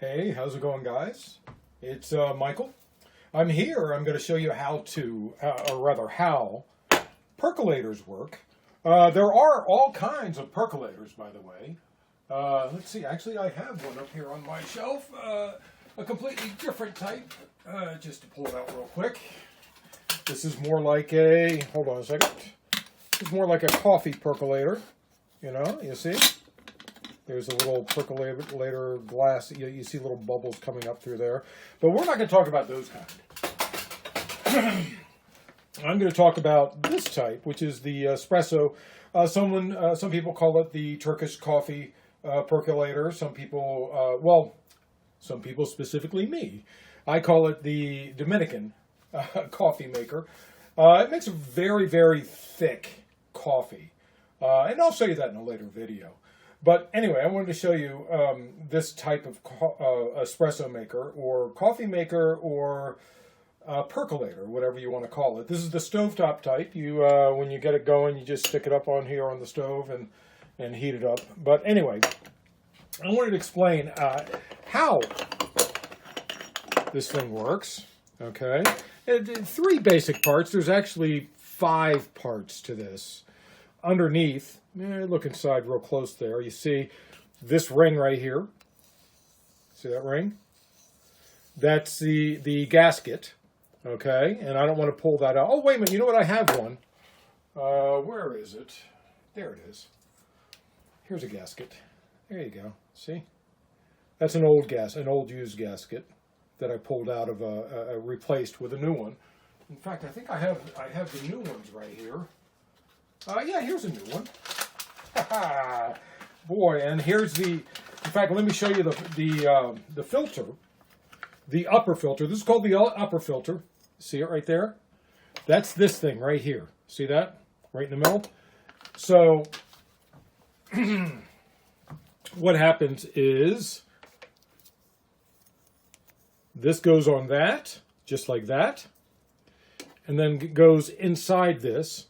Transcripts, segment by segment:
Hey, how's it going, guys? It's Michael. I'm here. I'm going to show you how how percolators work. There are all kinds of percolators, by the way. Let's see. Actually, I have one up here on my shelf. A completely different type. Just to pull it out real quick. This is more like a. Hold on a second. This is more like a coffee percolator. You see? There's a little percolator glass. You see little bubbles coming up through there. But we're not going to talk about those kind. I'm going to talk about this type, which is the espresso. Some people call it the Turkish coffee percolator. Some people, some people, specifically me, I call it the Dominican coffee maker. It makes a very, very thick coffee. And I'll show you that in a later video. But anyway, I wanted to show you this type of espresso maker or coffee maker or percolator, whatever you want to call it. This is the stovetop type. When you get it going, you just stick it up on here on the stove and heat it up. But anyway, I wanted to explain how this thing works. Okay, three basic parts. There's actually 5 parts to this. Underneath, look inside real close there. You see this ring right here. See that ring? That's the gasket. Okay, and I don't want to pull that out. Oh, wait a minute. You know what? I have one. Where is it? There it is. Here's a gasket. There you go. See? That's an old used gasket that I pulled out of replaced with a new one. In fact, I think I have the new ones right here. Yeah, here's a new one. Boy, and here's in fact, let me show you the filter, the upper filter. This is called the upper filter. See it right there? That's this thing right here. See that? Right in the middle? So, what happens is, this goes on that, just like that, and then it goes inside this.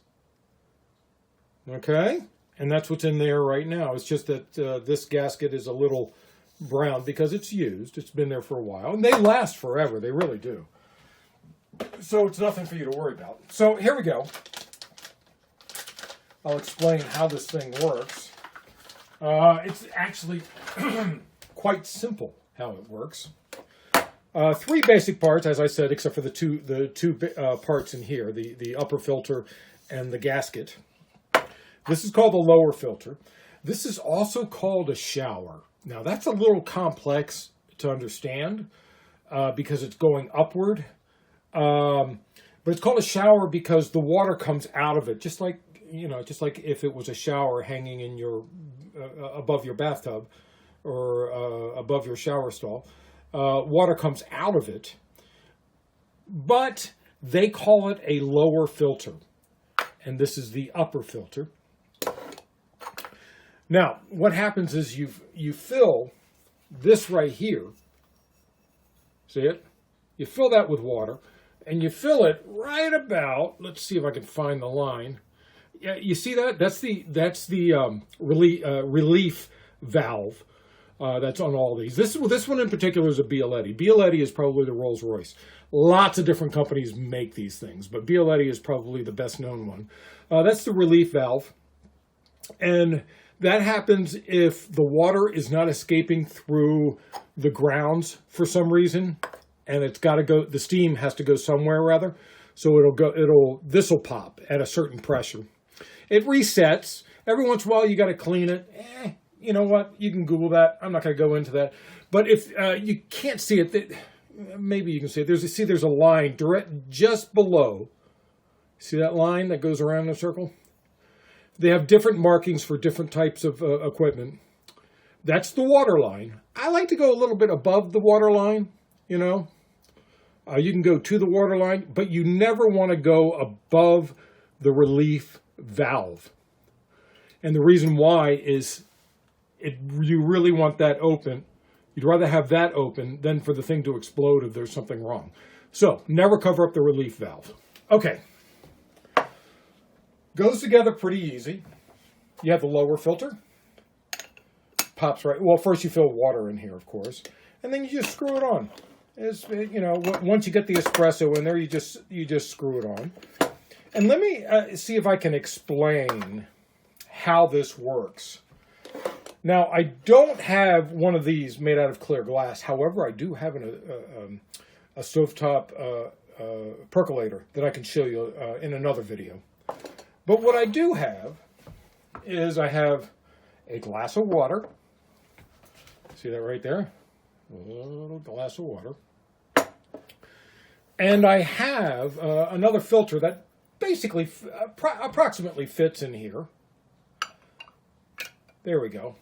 Okay, and that's what's in there right now. It's just that this gasket is a little brown because it's used. It's been there for a while, and they last forever. They really do. So it's nothing for you to worry about. So here we go. I'll explain how this thing works. It's actually quite simple how it works. 3 basic parts, as I said, except for the two parts in here, the upper filter and the gasket. This is called the lower filter. This is also called a shower. Now, that's a little complex to understand because it's going upward. But it's called a shower because the water comes out of it, just like if it was a shower hanging in your above your bathtub or above your shower stall. Water comes out of it, but they call it a lower filter. And this is the upper filter. Now, what happens is you fill this right here. See it? You fill that with water, and you fill it right about. Let's see if I can find the line. Yeah, you see that? That's the relief valve. That's on all these. This one in particular is a Bialetti. Bialetti is probably the Rolls Royce. Lots of different companies make these things, but Bialetti is probably the best known one. That's the relief valve. And that happens if the water is not escaping through the grounds for some reason, and it's got to go. The steam has to go somewhere rather. So this will pop at a certain pressure. It resets. Every once in a while you got to clean it. You know what? You can Google that. I'm not going to go into that. But if you can't see it, maybe you can see it. There's a line just below. See that line that goes around the circle? They have different markings for different types of equipment. That's the water line. I like to go a little bit above the water line, You can go to the water line, but you never want to go above the relief valve. And the reason why is you really want that open. You'd rather have that open than for the thing to explode if there's something wrong. So, never cover up the relief valve. Okay. Goes together pretty easy. You have the lower filter. pops right. Well, first you fill water in here, of course, and then you just screw it on. It's, you know, once you get the espresso in there, you just screw it on. And let me see if I can explain how this works. Now, I don't have one of these made out of clear glass. However, I do have a stovetop percolator that I can show you in another video. But what I do have is I have a glass of water. See that right there? A little glass of water. And I have another filter that basically approximately fits in here. There we go.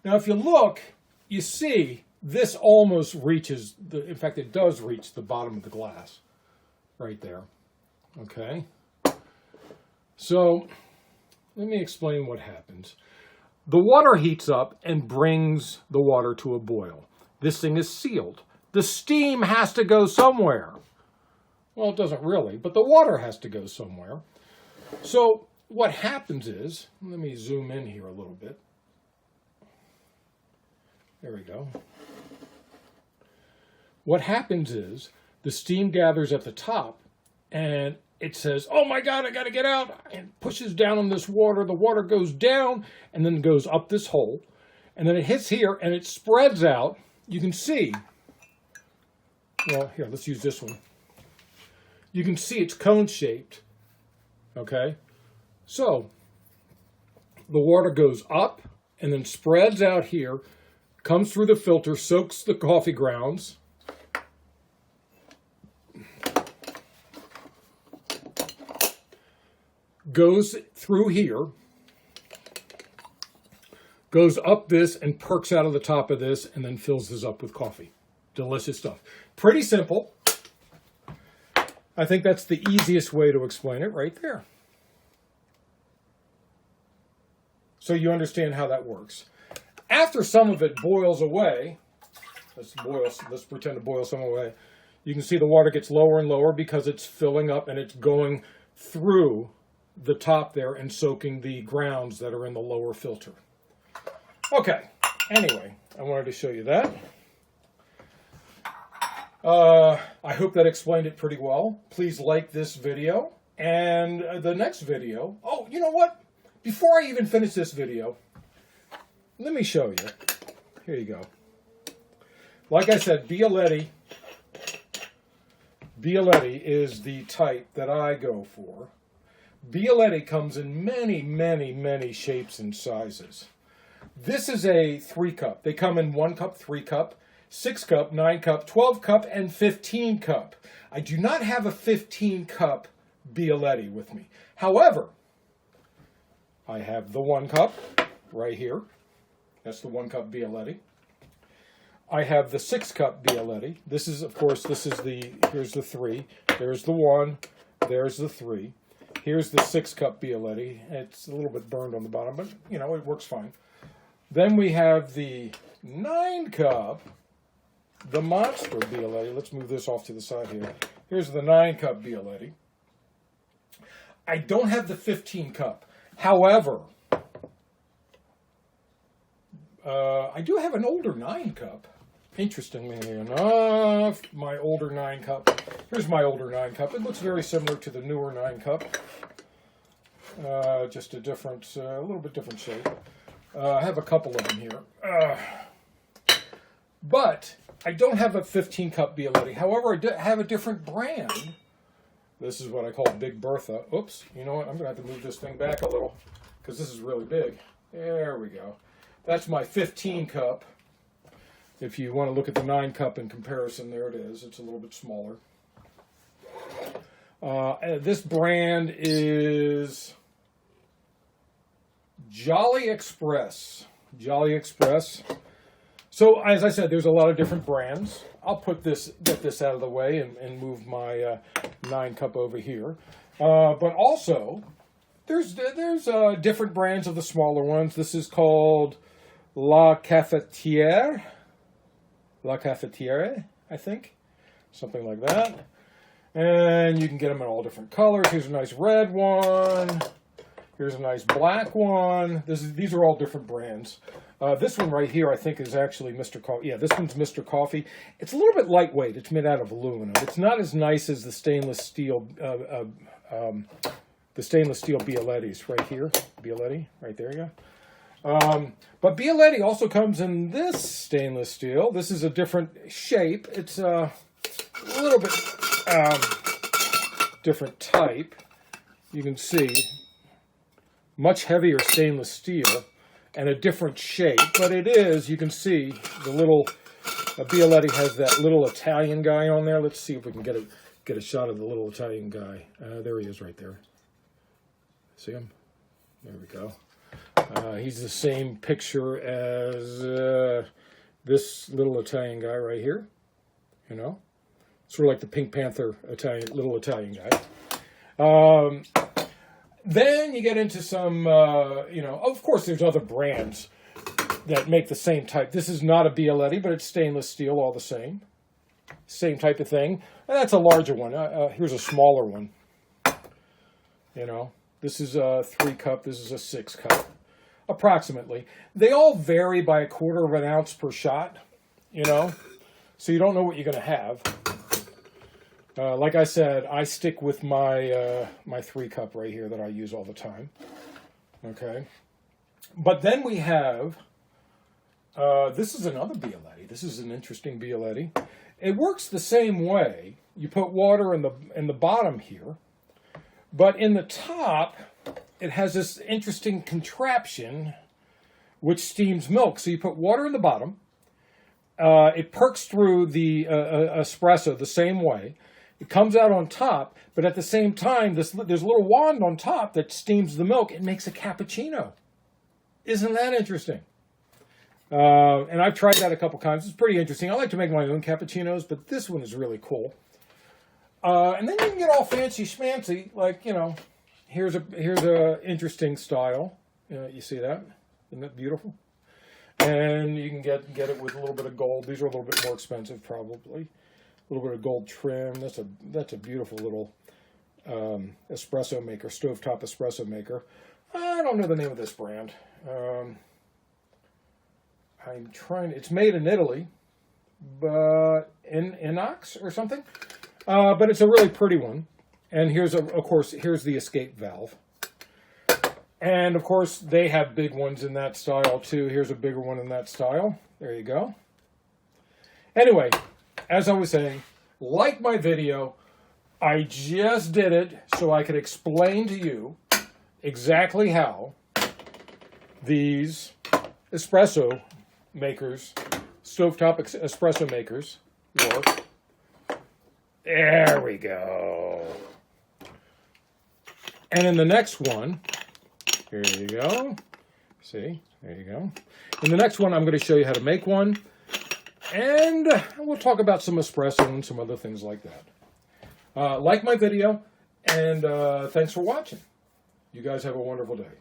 Now, if you look, you see this almost reaches, in fact, it does reach the bottom of the glass right there. Okay? So, let me explain what happens. The water heats up and brings the water to a boil. This thing is sealed. The steam has to go somewhere. Well, it doesn't really, but the water has to go somewhere. So what happens is, let me zoom in here a little bit. There we go. What happens is the steam gathers at the top and it says, oh my God, I got to get out, and pushes down on this water. The water goes down and then goes up this hole. And then it hits here and it spreads out. You can see, well, here, let's use this one. You can see it's cone-shaped, okay? So, the water goes up and then spreads out here, comes through the filter, soaks the coffee grounds, goes through here, goes up this and perks out of the top of this, and then fills this up with coffee. Delicious stuff. Pretty simple. I think that's the easiest way to explain it right there. So you understand how that works. After some of it boils away, let's pretend to boil some away, you can see the water gets lower and lower because it's filling up and it's going through the top there and soaking the grounds that are in the lower filter. Okay, anyway, I wanted to show you that. I hope that explained it pretty well. Please like this video and the next video. Oh, you know what? Before I even finish this video, let me show you. Here you go. Like I said, Bialetti is the type that I go for. Bialetti comes in many, many, many shapes and sizes. This is a 3-cup. They come in 1 cup, 3 cup, 6 cup, 9 cup, 12 cup, and 15 cup. I do not have a 15 cup Bialetti with me. However, I have the 1 cup right here. That's the 1 cup Bialetti. I have the 6 cup Bialetti. This is, of course, here's the 3. There's the 1. There's the 3. Here's the 6 cup Bialetti. It's a little bit burned on the bottom, but, you know, it works fine. Then we have the 9 cup, the Monster Bialetti. Let's move this off to the side here. Here's the 9 cup Bialetti. I don't have the 15 cup. However, I do have an older 9 cup. Interestingly enough, my older 9 cup. Here's my older 9 cup. It looks very similar to the newer 9 cup. Just a little bit different shape. I have a couple of them here. But I don't have a 15 cup Bialetti. However, I have a different brand. This is what I call Big Bertha. Oops, you know what? I'm going to have to move this thing back a little because this is really big. There we go. That's my 15 cup. If you want to look at the 9 cup in comparison, there it is. It's a little bit smaller. This brand is Jolly Express. Jolly Express. So, as I said, there's a lot of different brands. I'll get this out of the way and move my 9 cup over here. But also, there's different brands of the smaller ones. This is called La Cafetière, I think. Something like that. And you can get them in all different colors. Here's a nice red one. Here's a nice black one. These are all different brands. This one right here, I think, is actually Mr. Coffee. Yeah, this one's Mr. Coffee. It's a little bit lightweight. It's made out of aluminum. It's not as nice as the stainless steel Biolettis right here. Bioletti, right there you go. But Bioletti also comes in this stainless steel. This is a different shape. It's a little bit different type. You can see much heavier stainless steel and a different shape, but it is, you can see the little Bioletti has that little Italian guy on there. Let's see if we can get a shot of the little Italian guy. There he is right there. See him? There we go. He's the same picture as this little Italian guy right here. You know, sort of like the Pink Panther little Italian guy. Then you get into some, you know, of course there's other brands that make the same type. This is not a Bioletti, but it's stainless steel all the same. Same type of thing. And that's a larger one. Here's a smaller one. You know, this is a 3-cup. This is a 6-cup, approximately. They all vary by 1/4 of an ounce per shot, you know, so you don't know what you're going to have. Like I said, I stick with my my 3-cup right here that I use all the time. Okay, but then we have this is another Bioletti. This is an interesting Bioletti. It works the same way. You put water in the bottom here, but in the top it has this interesting contraption which steams milk. So you put water in the bottom. It perks through the espresso the same way. It comes out on top, but at the same time, there's a little wand on top that steams the milk. It makes a cappuccino. Isn't that interesting? And I've tried that a couple times. It's pretty interesting. I like to make my own cappuccinos, but this one is really cool. And then you can get all fancy schmancy, like, you know, here's a interesting style. You see that? Isn't that beautiful? And you can get it with a little bit of gold. These are a little bit more expensive, probably. A little bit of gold trim. That's a beautiful little espresso maker, stovetop espresso maker. I don't know the name of this brand. I'm trying. It's made in Italy, but in inox or something. But it's a really pretty one. And here's of course the escape valve. And of course they have big ones in that style too. Here's a bigger one in that style. There you go. Anyway, as I was saying, like my video. I just did it so I could explain to you exactly how these espresso makers, stovetop espresso makers, work. There we go. And in the next one, here you go. See, there you go. In the next one, I'm going to show you how to make one. And we'll talk about some espresso and some other things like that. Like my video, and thanks for watching. You guys have a wonderful day.